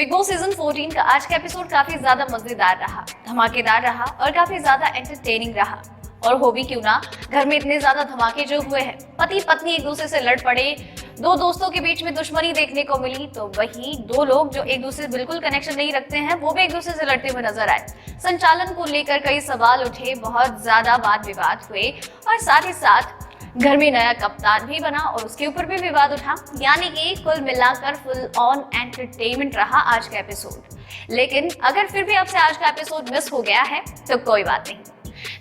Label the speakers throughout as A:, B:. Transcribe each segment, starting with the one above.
A: Big boss season 14 का आज का एपिसोड काफी ज्यादा मजेदार रहा, धमाकेदार रहा और काफी ज्यादा एंटरटेनिंग रहा। और हो भी क्यों ना, घर में इतने ज्यादा धमाके जो हुए हैं, पति पत्नी एक दूसरे से लड़ पड़े, दो दोस्तों के बीच में दुश्मनी देखने को मिली, तो वही दो लोग जो एक दूसरे से बिल्कुल कनेक्शन नहीं रखते हैं वो भी एक दूसरे से लड़ते हुए नजर आए। संचालन को लेकर कई सवाल उठे, बहुत ज्यादा वाद विवाद हुए और साथ ही साथ घर में नया कप्तान भी बना और उसके ऊपर भी विवाद उठा। यानी कि कुल मिलाकर फुल ऑन एंटरटेनमेंट रहा आज का एपिसोड। लेकिन अगर फिर भी आपसे आज का एपिसोड मिस हो गया है तो कोई बात नहीं।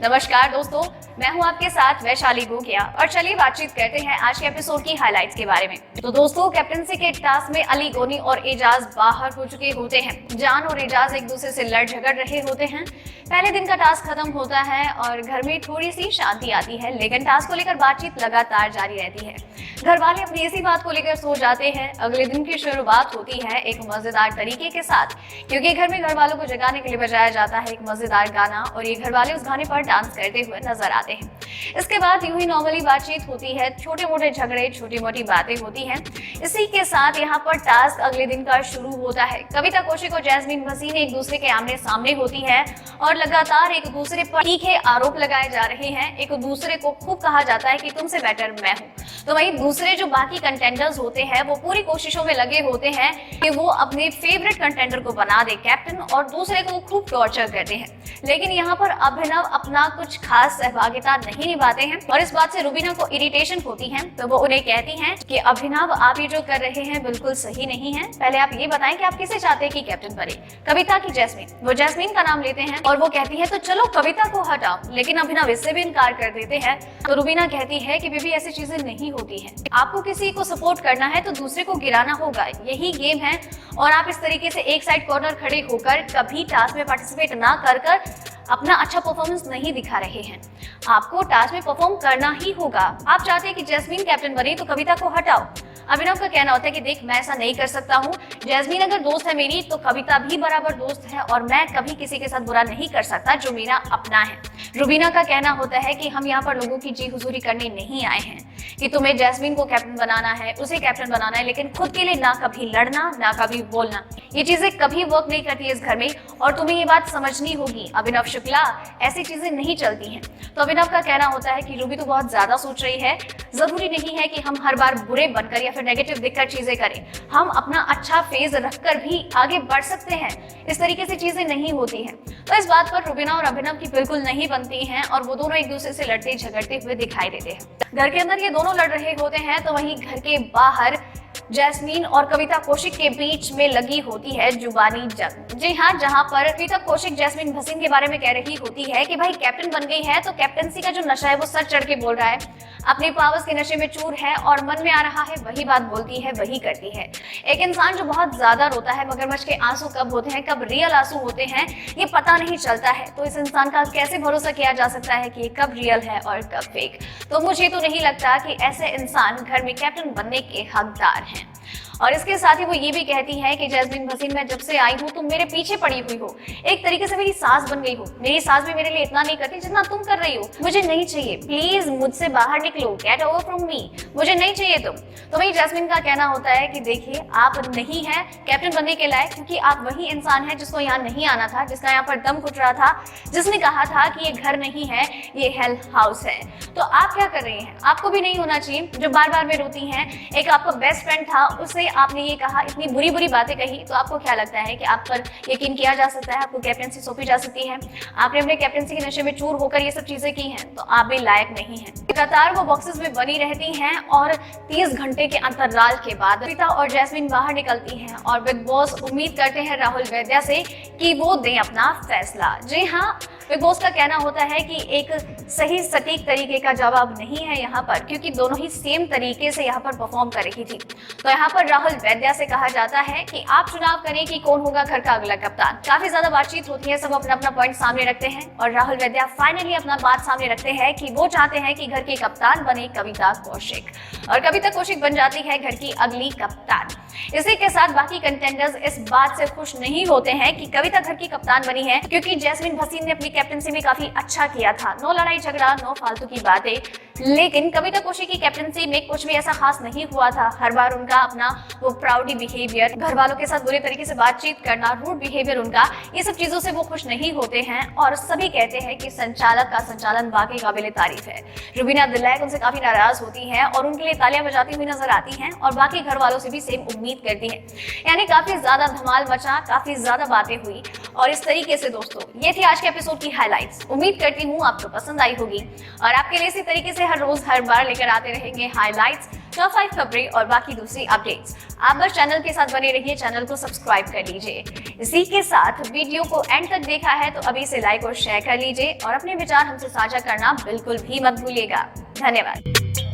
A: नमस्कार दोस्तों, मैं हूं आपके साथ वैशाली गोगिया और चलिए बातचीत करते हैं आज के एपिसोड की हाइलाइट्स के बारे में। तो दोस्तों, कैप्टनसी के टास्क में अली, गोनी और एजाज बाहर हो चुके होते हैं। जान और एजाज एक दूसरे से लड़ झगड़ रहे होते हैं। पहले दिन का टास्क खत्म होता है और घर में थोड़ी सी शांति आती है, लेकिन टास्क को लेकर बातचीत लगातार जारी रहती है। घर वाले अपनी इसी बात को लेकर सो जाते हैं। अगले दिन की शुरुआत होती है एक मजेदार तरीके के साथ, क्योंकि घर में घर वालों को जगाने के लिए बजाया जाता है एक मजेदार गाना और ये घर वाले उस गाने पर डांस करते हुए नजर आते हैं। इसके बाद यूं ही नॉर्मली बातचीत होती है, छोटे मोटे झगड़े, छोटी मोटी बातें होती हैं। इसी के साथ यहाँ पर टास्क अगले दिन का शुरू होता है। कविता कौशिक और जैस्मीन भसीन एक दूसरे के आमने सामने होती है और लगातार एक दूसरे पर तीखे आरोप लगाए जा रहे हैं। एक दूसरे को खूब कहा जाता है कि तुमसे बेटर मैं हूँ। तो वहीं दूसरे जो बाकी कंटेंडर्स होते हैं वो पूरी कोशिशों में लगे होते हैं कि वो अपने फेवरेट कंटेंडर को बना दे कैप्टन और दूसरे को खूब टॉर्चर करते हैं। लेकिन यहाँ पर अभिनव अपना कुछ खास सहभागिता नहीं निभाते हैं और इस बात से रुबीना को इरिटेशन होती है। तो वो उन्हें कहती हैं कि अभिनव, आप ये जो कर रहे हैं बिल्कुल सही नहीं है। पहले आप ये बताएं कि आप किसे चाहते हैं कि कैप्टन बने, कविता की जैस्मीन? वो जैस्मीन का नाम लेते हैं और वो कहती है तो चलो कविता को हटाओ, लेकिन अभिनव इससे भी इनकार कर देते हैं। तो रुबीना कहती है कि बेबी ऐसी चीजें नहीं होती है, आपको किसी को सपोर्ट करना है तो दूसरे को गिराना होगा, यही गेम है। और आप इस तरीके से एक साइड कॉर्नर खड़े होकर कभी टास्क में पार्टिसिपेट ना कर अपना अच्छा परफॉर्मेंस नहीं दिखा रहे हैं। आपको टास्क में परफॉर्म करना ही होगा। आप चाहते हैं कि जैस्मीन कैप्टन बने तो कविता को हटाओ। अभिनव का कहना होता है कि देख, मैं ऐसा नहीं कर सकता हूँ। जैस्मीन अगर दोस्त है मेरी तो कविता भी बराबर दोस्त है और मैं कभी किसी के साथ बुरा नहीं कर सकता जो मेरा अपना है। रुबीना का कहना होता है कि हम यहाँ पर लोगों की जी हुजूरी करने नहीं आए हैं कि तुम्हें जैस्मीन को कैप्टन बनाना है, उसे कैप्टन बनाना है, लेकिन खुद के लिए ना कभी लड़ना ना कभी बोलना, ये चीजें कभी वर्क नहीं करती है इस घर में और तुम्हें ये बात समझनी होगी। अभिनव शुक्ला, ऐसी चीजें नहीं चलती हैं। तो अभिनव का कहना होता है कि रूबी तो बहुत ज्यादा सोच रही है, जरूरी नहीं है कि हम हर बार बुरे बनकर या फिर नेगेटिव दिखकर चीजें करें, हम अपना अच्छा फेज रखकर भी आगे बढ़ सकते हैं। इस तरीके से चीजें नहीं होती हैं। तो इस बात पर रुबीना और अभिनव की बिल्कुल नहीं बनती हैं और वो दोनों एक दूसरे से लड़ते झगड़ते हुए दिखाई देते हैं। घर के अंदर ये दोनों लड़ रहे होते हैं तो वहीं घर के बाहर जैस्मीन और कविता कौशिक के बीच में लगी होती है जुबानी जंग। जी हाँ, जहाँ पर कविता कौशिक जैस्मीन भसीन के बारे में कह रही होती है कि भाई कैप्टन बन गई है तो कैप्टनसी का जो नशा है वो सर चढ़ के बोल रहा है, अपने पावर्स के नशे में चूर है और मन में आ रहा है वही बात बोलती है, वही करती है। एक इंसान जो बहुत ज्यादा रोता है, मगरमच्छ के आंसू कब होते हैं, कब रियल आंसू होते हैं, ये पता नहीं चलता है। तो इस इंसान का कैसे भरोसा किया जा सकता है कि ये कब रियल है और कब फेक? तो मुझे तो नहीं लगता कि ऐसे इंसान घर में कैप्टन बनने के हकदार हैं। और इसके साथ ही वो ये भी कहती है कि जैस्मीन भसीन, मैं जब से आई हूँ तुम मेरे पीछे पड़ी हुई हो, एक तरीके से मेरी सास बन गई हो। मेरी सास भी मेरे लिए इतना नहीं करती जितना तुम कर रही हो। मुझे नहीं चाहिए, प्लीज मुझसे बाहर निकलो, गेट ओवर फ्रॉम मी, मुझे नहीं चाहिए तुम। तो वही जैस्मीन का कहना होता है कि देखिए, आप नहीं है कैप्टन बनने के लायक, क्योंकि आप वही इंसान है जिसको यहाँ नहीं आना था, जिसका यहाँ पर दम घुट रहा था, जिसने कहा था कि ये घर नहीं है, ये हेल हाउस है। तो आप क्या कर रहे हैं? आपको भी नहीं होना चाहिए जो बार बार में रोती हैं। एक आपका बेस्ट फ्रेंड था, उससे आपने ये कहा, इतनी बुरी बुरी बातें कही, तो आपको क्या लगता है कि आप पर यकीन किया जा सकता है? आपको कैप्टनसी सौंपी जा सकती है? आपने अपने कैप्टनसी के नशे में चूर होकर ये सब चीजें की हैं, तो आप भी लायक नहीं हैं। लगातार वो बॉक्सेस में बनी रहती हैं और 30 घंटे के अंतराल के बाद कविता और जैस्मीन बाहर निकलती हैं और बिग बॉस उम्मीद करते हैं राहुल वैद्या से कि वो दें अपना फैसला। जी हाँ, बिग बॉस का कहना होता है कि एक सही सटीक तरीके का जवाब नहीं है यहाँ पर, क्योंकि दोनों ही सेम तरीके से यहाँ पर परफॉर्म कर रही थी। तो यहाँ पर राहुल वैद्या से कहा जाता है कि आप चुनाव करें कि कौन होगा घर का अगला कप्तान। काफी ज्यादा बातचीत होती है, सब अपना अपना पॉइंट सामने रखते हैं और राहुल वैद्या फाइनली अपना बात सामने रखते हैं कि वो चाहते हैं कि घर की कप्तान बने कविता कौशिक, और कविता कौशिक बन जाती है घर की अगली कप्तान। इसी के साथ बाकी कंटेंडर्स इस बात से खुश नहीं होते हैं कि कविता घर की कप्तान बनी है, क्योंकि जैस्मीन भसीन ने अपनी कैप्टनसी में काफी अच्छा किया था। नो लड़ाई झगड़ा, नो फालतू की बातें, लेकिन कविता कोशी की कैप्टनसी में कुछ भी ऐसा खास नहीं हुआ था। हर बार उनका अपना वो प्राउडी बिहेवियर, घर वालों के साथ बुरे तरीके से बातचीत करना, रूड बिहेवियर उनका, ये सब चीजों से वो खुश नहीं होते हैं और सभी कहते हैं कि संचालक का संचालन वाकई काबिले तारीफ है। रुबीना दिलैक उनसे काफी नाराज होती है और उनके लिए तालियां बजाती हुई नजर आती हैं और बाकी घर वालों से भी सेम उम्मीद करती है। यानी काफी ज्यादा धमाल मचा, काफी ज्यादा बातें हुई। और इस तरीके से दोस्तों ये थी आज के एपिसोड की हाइलाइट्स। उम्मीद करती हूँ आपको पसंद आई होगी और आपके लिए इसी तरीके से हर रोज हर बार लेकर आते रहेंगे हाइलाइट्स, टॉप 5 खबरें और बाकी दूसरी अपडेट्स। आप बस चैनल के साथ बने रहिए, चैनल को सब्सक्राइब कर लीजिए। इसी के साथ वीडियो को एंड तक देखा है तो अभी से लाइक और शेयर कर लीजिए और अपने विचार हमसे साझा करना बिल्कुल भी मत भूलिएगा। धन्यवाद।